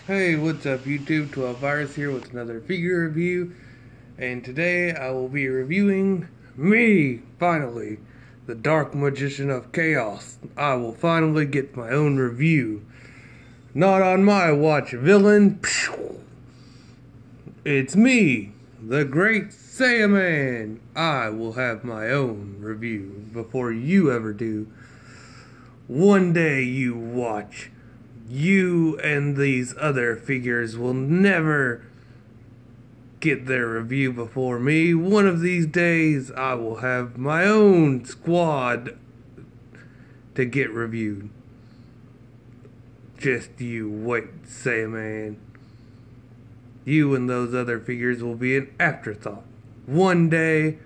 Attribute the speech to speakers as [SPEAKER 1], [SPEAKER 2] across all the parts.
[SPEAKER 1] Hey, what's up YouTube? 12 Virus here with another figure review. And today I will be reviewing me, finally, the Dark Magician of Chaos. I will finally get my own review. Not on my watch, villain. It's me, the Great Saiyaman. I will have my own review before you ever do. One day you watch. You and these other figures will never get their review before me. One of these days, I will have my own squad to get reviewed. Just you wait, Saiyaman. You and those other figures will be an afterthought. One day,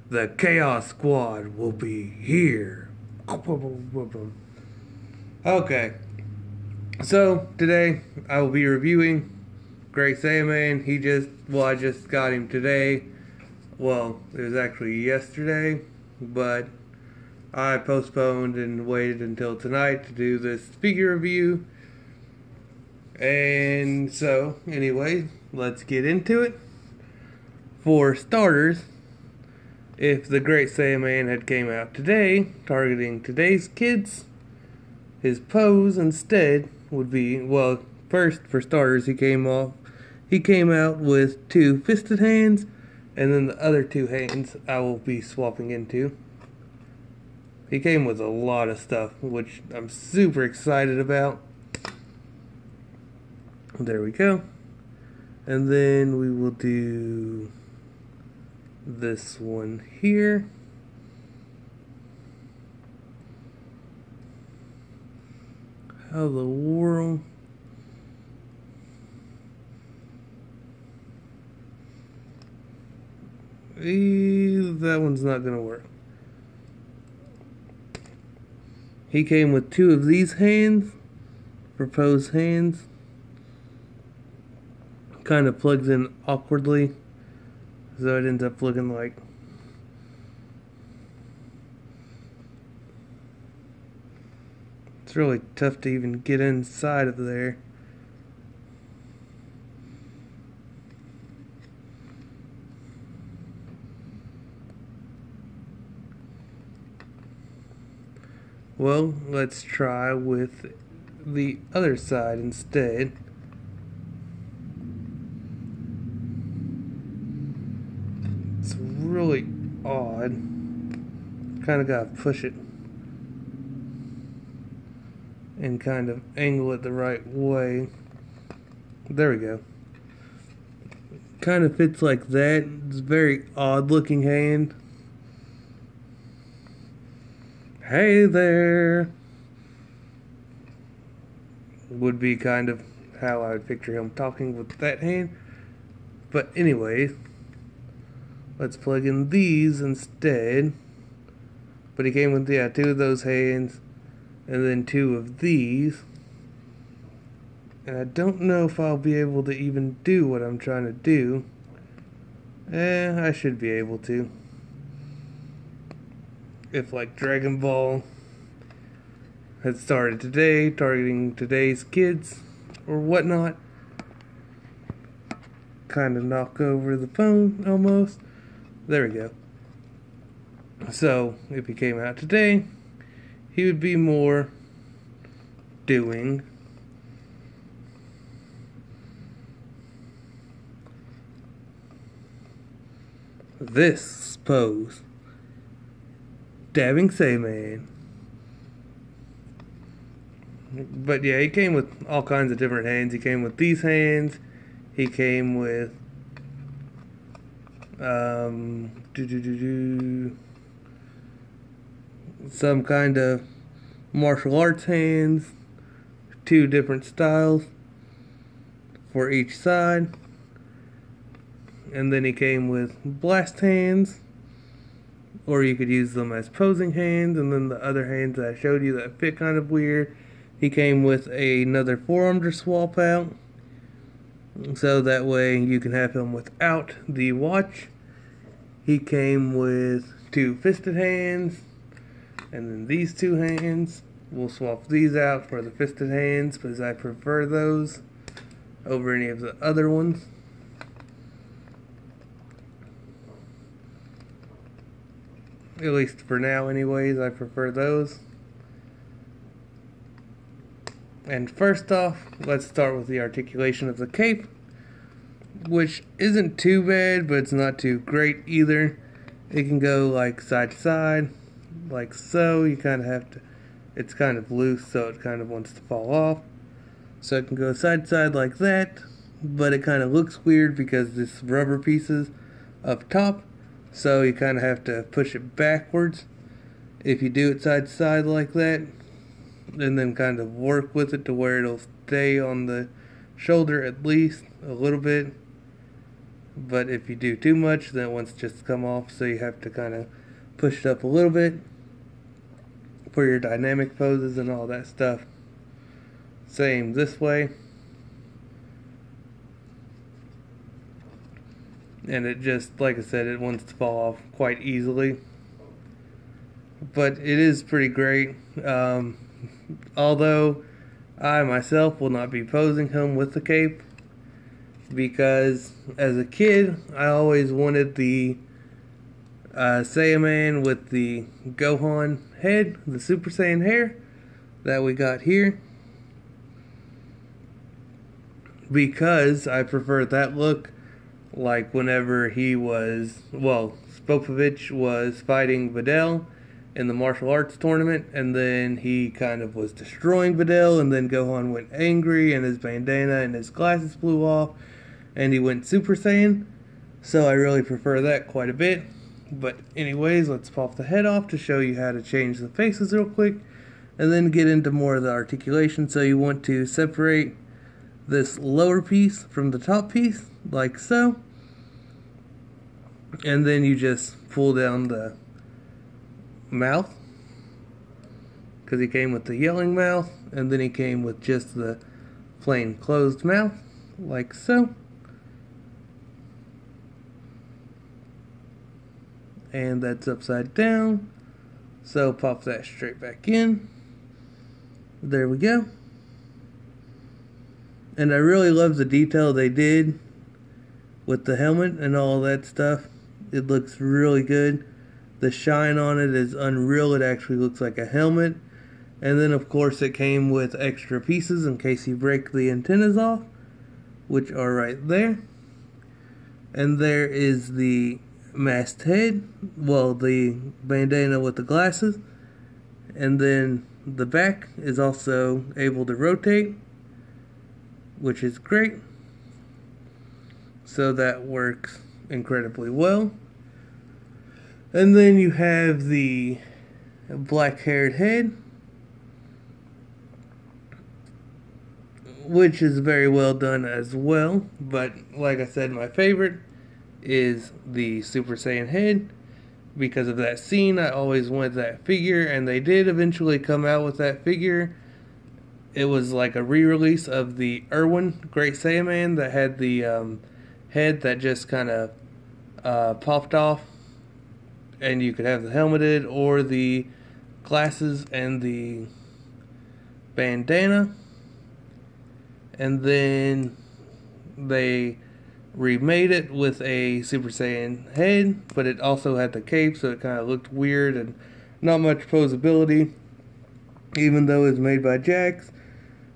[SPEAKER 1] the Chaos Squad will be here. Okay. So, today, I will be reviewing Great Saiyaman. I just got him today. Well, it was actually yesterday, but I postponed and waited until tonight to do this figure review. And so, anyway, let's get into it. For starters, if the Great Saiyaman had came out today, targeting today's kids, his pose instead would be, well, first, for starters, he came out with two fisted hands, and then the other two hands I will be swapping into. He came with a lot of stuff, which I'm super excited about. There we go. And then we will do this one here. How the world? That one's not gonna work. He came with two of these hands, proposed hands. Kind of plugs in awkwardly, so it ends up looking like it's really tough to even get inside of there. Well, let's try with the other side instead. It's really odd. Kind of gotta push it and kind of angle it the right way. There we go. Kind of fits like that. It's a very odd looking hand. Hey there would be kind of how I would picture him talking with that hand. But anyways, let's plug in these instead. But he came with, yeah, two of those hands and then two of these. And I don't know if I'll be able to even do what I'm trying to do. I should be able to. If like Dragon Ball had started today, targeting today's kids or whatnot. Kind of knock over the phone almost. There we go. So, if he came out today, he would be more doing this pose. Dabbing Saiyaman. But yeah, he came with all kinds of different hands. He came with these hands. He came with some kind of martial arts hands. Two different styles for each side. And then he came with blast hands, or you could use them as posing hands, and then the other hands that I showed you that fit kind of weird. He came with another forearm to swap out, so that way you can have him without the watch. He came with two fisted hands, and then these two hands. We'll swap these out for the fisted hands because I prefer those. over any of the other ones. At least for now anyways, I prefer those. And first off, let's start with the articulation of the cape, which isn't too bad, but it's not too great either. It can go like side to side, like so. You kind of have to, it's kind of loose, so it kind of wants to fall off. So it can go side to side like that, but it kind of looks weird because this rubber pieces up top, so you kind of have to push it backwards if you do it side to side like that, and then kind of work with it to where it'll stay on the shoulder at least a little bit. But if you do too much, then it wants just to come off, so you have to kind of push it up a little bit for your dynamic poses and all that stuff. Same this way. And it just, like I said, it wants to fall off quite easily. But it is pretty great. Although I myself will not be posing him with the cape, because as a kid I always wanted the Saiyaman with the Gohan head, the Super Saiyan hair that we got here, because I prefer that look. Like whenever he was, well, Spopovich was fighting Videl in the martial arts tournament, and then he kind of was destroying Videl, and then Gohan went angry and his bandana and his glasses flew off and he went Super Saiyan. So I really prefer that quite a bit. But anyways, let's pop the head off to show you how to change the faces real quick, and then get into more of the articulation. So you want to separate this lower piece from the top piece, like so, and then you just pull down the mouth, because he came with the yelling mouth, and then he came with just the plain closed mouth, like so. And that's upside down, so pop that straight back in. There we go. And I really love the detail they did with the helmet and all that stuff. It looks really good. The shine on it is unreal. It actually looks like a helmet. And then of course it came with extra pieces in case you break the antennas off, which are right there. And there is the masked head, well, the bandana with the glasses. And then the back is also able to rotate, which is great. So that works incredibly well. And then you have the black-haired head, which is very well done as well. But like I said, my favorite is the Super Saiyan head. Because of that scene, I always wanted that figure, and they did eventually come out with that figure. It was like a re-release of the Irwin Great Saiyaman that had the head that just kind of popped off, and you could have the helmeted or the glasses and the bandana. And then they remade it with a Super Saiyan head, but it also had the cape, so it kind of looked weird and not much posability, even though it was made by Jax.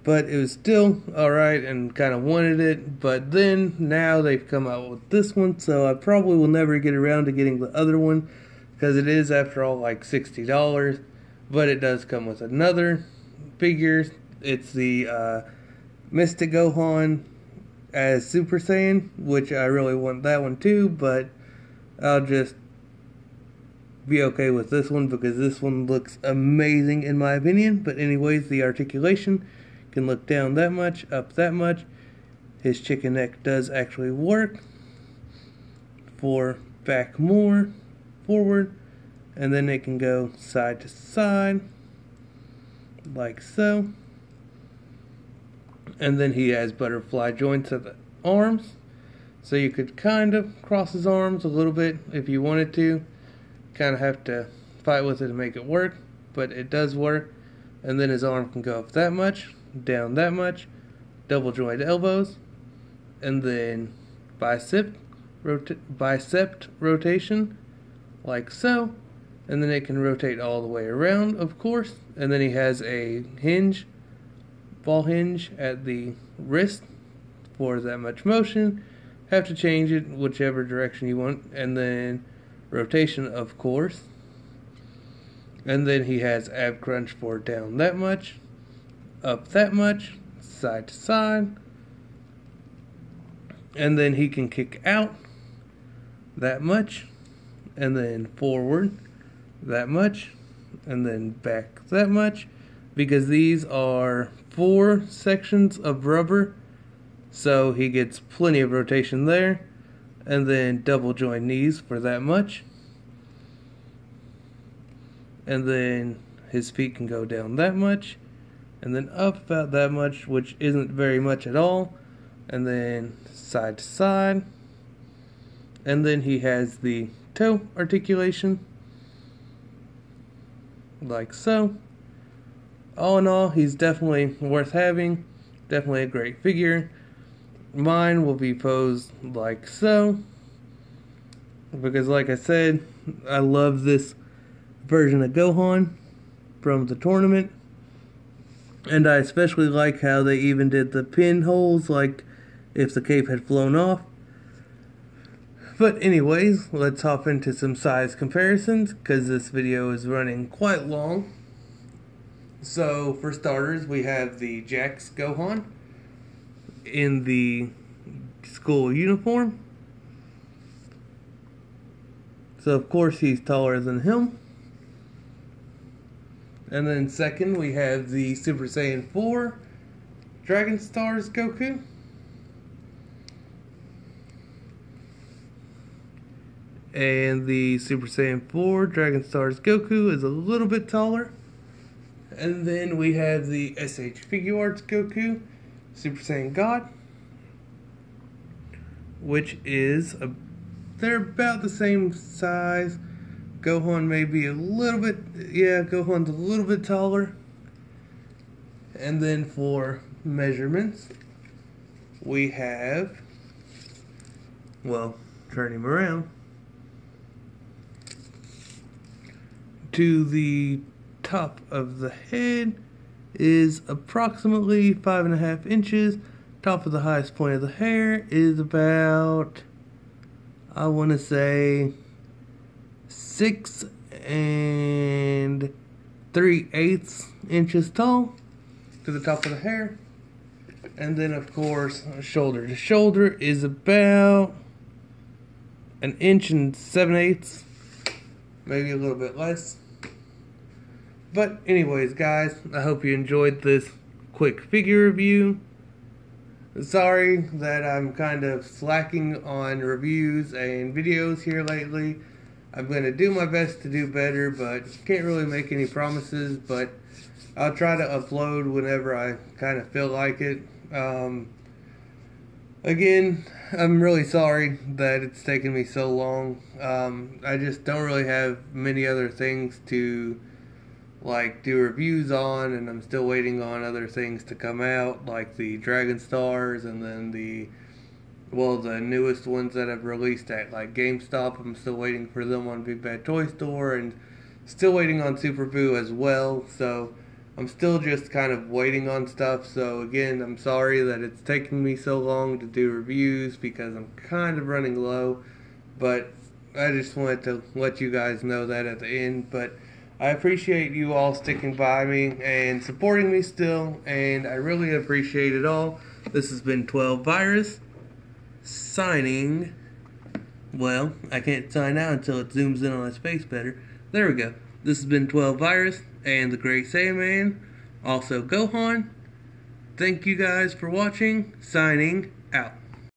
[SPEAKER 1] But it was still alright and kind of wanted it. But then now they've come out with this one, so I probably will never get around to getting the other one, because it is, after all, like $60. But it does come with another figure. It's the Mystic Gohan as Super Saiyan, which I really want that one too, but I'll just be okay with this one because this one looks amazing in my opinion. But anyways, the articulation can look down that much, up that much. His chicken neck does actually work for back more, forward, and then it can go side to side, like so. And then he has butterfly joints at the arms, so you could kind of cross his arms a little bit if you wanted to. Kind of have to fight with it to make it work, but it does work. And then his arm can go up that much, down that much, double jointed elbows, and then bicep rotation, like so, and then it can rotate all the way around, of course, and then he has a hinge, ball hinge at the wrist for that much motion. Have to change it whichever direction you want, and then rotation, of course, and then he has ab crunch for down that much, up that much, side to side, and then he can kick out that much, and then forward that much, and then back that much, because these are 4 sections of rubber, so he gets plenty of rotation there. And then double joint knees for that much, and then his feet can go down that much, and then up about that much, which isn't very much at all, and then side to side, and then he has the toe articulation, like so. All in all, he's definitely worth having, definitely a great figure. Mine will be posed like so, because like I said, I love this version of Gohan from the tournament, and I especially like how they even did the pinholes, like if the cape had flown off. But anyways, let's hop into some size comparisons, because this video is running quite long. So for starters, we have the Jax Gohan in the school uniform. So of course he's taller than him. And then second, we have the Super Saiyan 4 Dragon Stars Goku. And the Super Saiyan 4 Dragon Stars Goku is a little bit taller. And then we have the SH Figuarts Goku Super Saiyan God, which is they're about the same size. Gohan may be a little bit, Gohan's a little bit taller. And then for measurements, we have, well, turn him around, to the top of the head is approximately 5.5 inches. Top of the highest point of the hair is about, I want to say, 6 3/8 inches tall to the top of the hair. And then of course, shoulder to shoulder is about 1 7/8 inches, maybe a little bit less. But anyways, guys, I hope you enjoyed this quick figure review. Sorry that I'm kind of slacking on reviews and videos here lately. I'm going to do my best to do better, but can't really make any promises. But I'll try to upload whenever I kind of feel like it. Again, I'm really sorry that it's taken me so long. I just don't really have many other things to do reviews on, and I'm still waiting on other things to come out, like the Dragon Stars, and then the newest ones that I've released at GameStop. I'm still waiting for them on Big Bad Toy Store, and still waiting on Super Boo as well. So I'm still just kind of waiting on stuff. So again, I'm sorry that it's taking me so long to do reviews, because I'm kind of running low. But I just wanted to let you guys know that at the end. But I appreciate you all sticking by me and supporting me still, and I really appreciate it all. This has been 12 Virus, signing, well, I can't sign out until it zooms in on my face better. There we go. This has been 12 Virus and the Great Saiyaman, also Gohan. Thank you guys for watching, signing out.